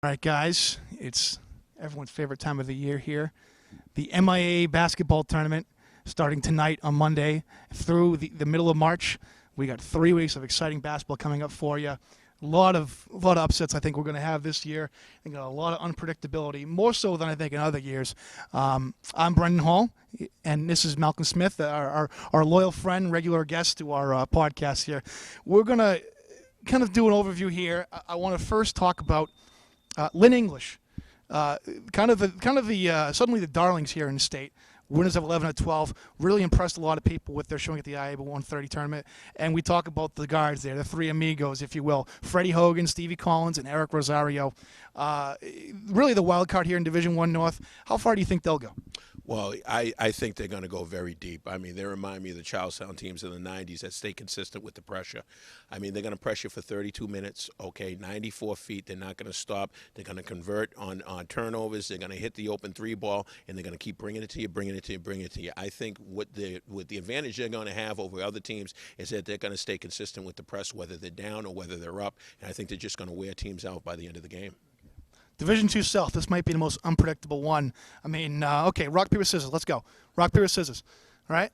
All right, guys, it's everyone's favorite time of the year here. The MIAA basketball tournament starting tonight on Monday through the middle of March. We got 3 weeks of exciting basketball coming up for you. A lot of upsets I think we're going to have this year. I think a lot of unpredictability, more so than I think in other years. I'm Brendan Hall, and this is Malcolm Smith, our loyal friend, regular guest to our podcast here. We're going to kind of do an overview here. I want to first talk about Lynn English, suddenly the darlings here in the state. Winners of 11 of 12, really impressed a lot of people with their showing at the IABA 130 tournament. And we talk about the guards there, the three amigos, if you will, Freddie Hogan, Stevie Collins, and Eric Rosario. Really the wild card here in Division I North. How far do you think they'll go? Well, I think they're going to go very deep. I mean, they remind me of the Charlestown teams in the 90s that stay consistent with the pressure. I mean, they're going to pressure for 32 minutes, 94 feet. They're not going to stop. They're going to convert on turnovers. They're going to hit the open three ball, and they're going to keep bringing it to you, bringing it to you, bringing it to you. I think what the advantage they're going to have over other teams is that they're going to stay consistent with the press, whether they're down or whether they're up. And I think they're just going to wear teams out by the end of the game. Division II South, this might be the most unpredictable one. I mean, okay, rock, paper, scissors. Let's go. Rock, paper, scissors. All right?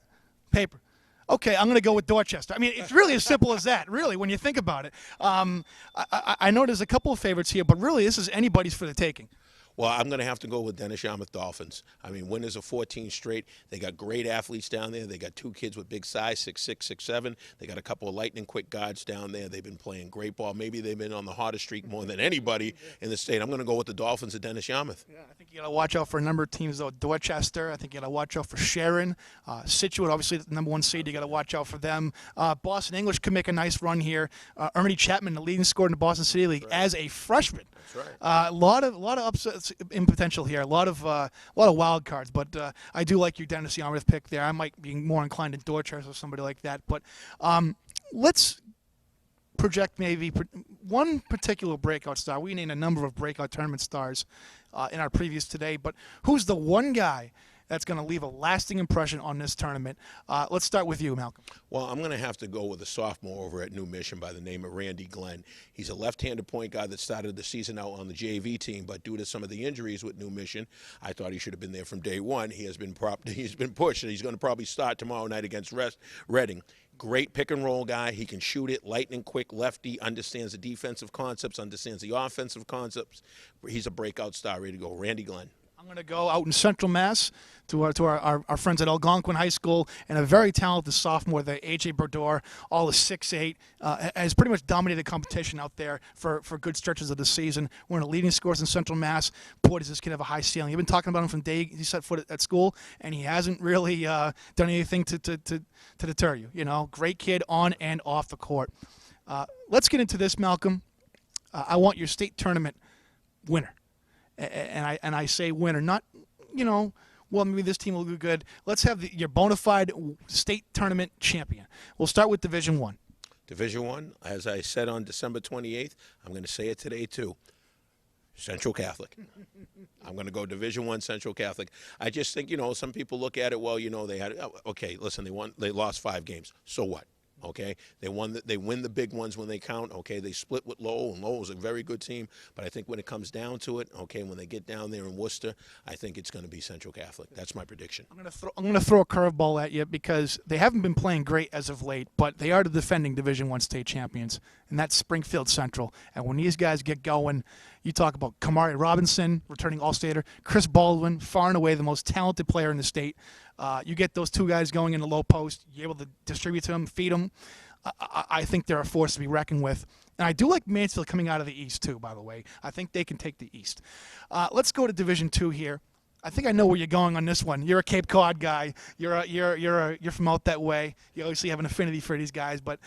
Paper. Okay, I'm going to go with Dorchester. I mean, it's really as simple as that, really, when you think about it. I know there's a couple of favorites here, but really this is anybody's for the taking. Well, I'm going to have to go with Dennis-Yarmouth Dolphins. I mean, winners of 14 straight. They got great athletes down there. They got two kids with big size, 6'6", 6'7". They got a couple of lightning-quick guards down there. They've been playing great ball. Maybe they've been on the hottest streak more than anybody in the state. I'm going to go with the Dolphins at Dennis-Yarmouth. Yeah, I think you got to watch out for a number of teams, though. Dorchester, I think you got to watch out for Sharon. Scituate, obviously, the number one seed. You got to watch out for them. Boston English could make a nice run here. Ernie Chapman, the leading scorer in the Boston City League, as a freshman. That's right. A lot of upsets in potential here. A lot of wild cards, but I do like your Dennis-Yarmouth pick there. I might be more inclined to Dorchester or somebody like that. But let's project maybe one particular breakout star. We named a number of breakout tournament stars in our previews today, but who's the one guy that's going to leave a lasting impression on this tournament? Let's start with you, Malcolm. Well, I'm going to have to go with a sophomore over at New Mission by the name of Randy Glenn. He's a left-handed point guard that started the season out on the JV team, but due to some of the injuries with New Mission, I thought he should have been there from day one. He's been pushed, and he's going to probably start tomorrow night against Reading. Great pick-and-roll guy. He can shoot it, lightning quick, lefty, understands the defensive concepts, understands the offensive concepts. He's a breakout star, ready to go. Randy Glenn. I'm going to go out in Central Mass to our friends at Algonquin High School, and a very talented sophomore, the A.J. Brodeur, all is 6'8", has pretty much dominated competition out there for good stretches of the season. One of the leading scorers in Central Mass. Boy, does this kid have a high ceiling. You've been talking about him from the day he set foot at school, and he hasn't really done anything to deter you. You know, great kid on and off the court. Let's get into this, Malcolm. I want your state tournament winner. And I say winner, not, well, maybe this team will do good. Let's have your bona fide state tournament champion. We'll start with Division I. Division I, as I said on December 28th, I'm going to say it today too. Central Catholic. I'm going to go Division I, Central Catholic. I just think, some people look at it, well, they had, okay, listen, they lost 5 games. So what? Okay, they win the big ones when they count. Okay, they split with Lowell, and Lowell's a very good team. But I think when it comes down to it, okay, when they get down there in Worcester, I think it's going to be Central Catholic. That's my prediction. I'm going to throw a curveball at you because they haven't been playing great as of late, but they are the defending Division I state champions, and that's Springfield Central. And when these guys get going, you talk about Kamari Robinson, returning All-Stater, Chris Baldwin, far and away the most talented player in the state. You get those two guys going in the low post, you're able to distribute to them, feed them. I think they're a force to be reckoned with. And I do like Mansfield coming out of the East, too, by the way. I think they can take the East. Let's go to Division II here. I think I know where you're going on this one. You're a Cape Cod guy. You're from out that way. You obviously have an affinity for these guys. But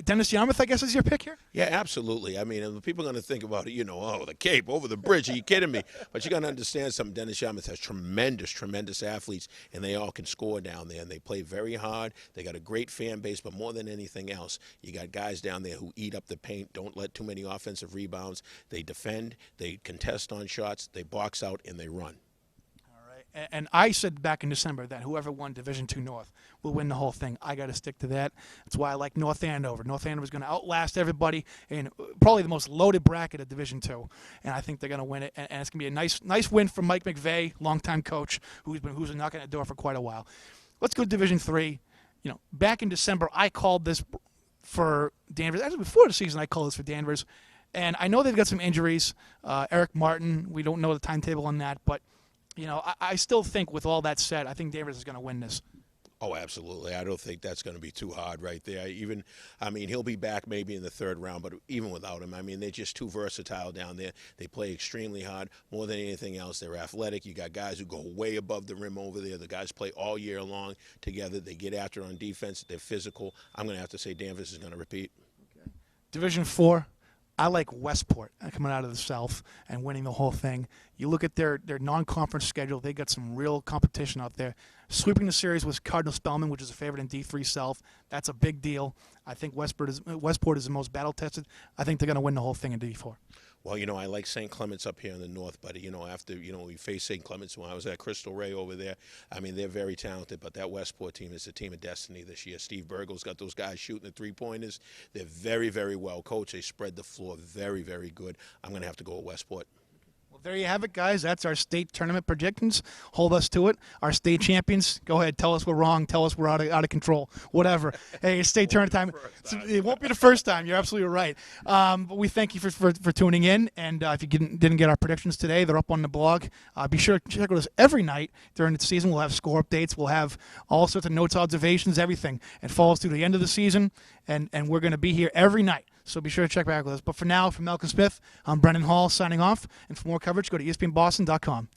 Dennis-Yarmouth, I guess, is your pick here? Yeah, absolutely. I mean, people are going to think about it, the Cape, over the bridge. Are you kidding me? But you got to understand something. Dennis-Yarmouth has tremendous athletes, and they all can score down there. And they play very hard. They got a great fan base, but more than anything else, you got guys down there who eat up the paint, don't let too many offensive rebounds. They defend, they contest on shots, they box out, and they run. And I said back in December that whoever won Division II North will win the whole thing. I got to stick to that. That's why I like North Andover. North Andover is going to outlast everybody in probably the most loaded bracket of Division II, and I think they're going to win it. And it's going to be a nice win for Mike McVeigh, longtime coach, who's been knocking at the door for quite a while. Let's go to Division III. Back in December, I called this for Danvers. Actually, before the season, I called this for Danvers, and I know they've got some injuries. Eric Martin, we don't know the timetable on that, but I still think, with all that said, I think Danvers is going to win this. Oh, absolutely. I don't think that's going to be too hard right there. He'll be back maybe in the third round, but even without him, they're just too versatile down there. They play extremely hard. More than anything else, they're athletic. You got guys who go way above the rim over there. The guys play all year long together. They get after it on defense. They're physical. I'm going to have to say Danvers is going to repeat. Okay. Division IV. I like Westport coming out of the South and winning the whole thing. You look at their non-conference schedule; they got some real competition out there. Sweeping the series was Cardinal Spellman, which is a favorite in D3 South. That's a big deal. I think Westport is the most battle-tested. I think they're going to win the whole thing in D4. Well, I like St. Clements up here in the north, but, after, we faced St. Clements when I was at Cristo over there. They're very talented, but that Westport team is a team of destiny this year. Steve Burgle's got those guys shooting the three-pointers. They're very, very well coached. They spread the floor very, very good. I'm going to have to go with Westport. Well, there you have it, guys. That's our state tournament predictions. Hold us to it. Our state champions, go ahead. Tell us we're wrong. Tell us we're out of control. Whatever. Hey, it's state tournament time. It won't be the first time. You're absolutely right. But we thank you for tuning in. And if you didn't get our predictions today, they're up on the blog. Be sure to check with us every night during the season. We'll have score updates. We'll have all sorts of notes, observations, everything. It follows through the end of the season, and we're going to be here every night. So be sure to check back with us. But for now, from Malcolm Smith, I'm Brendan Hall signing off. And for more coverage, go to ESPNBoston.com.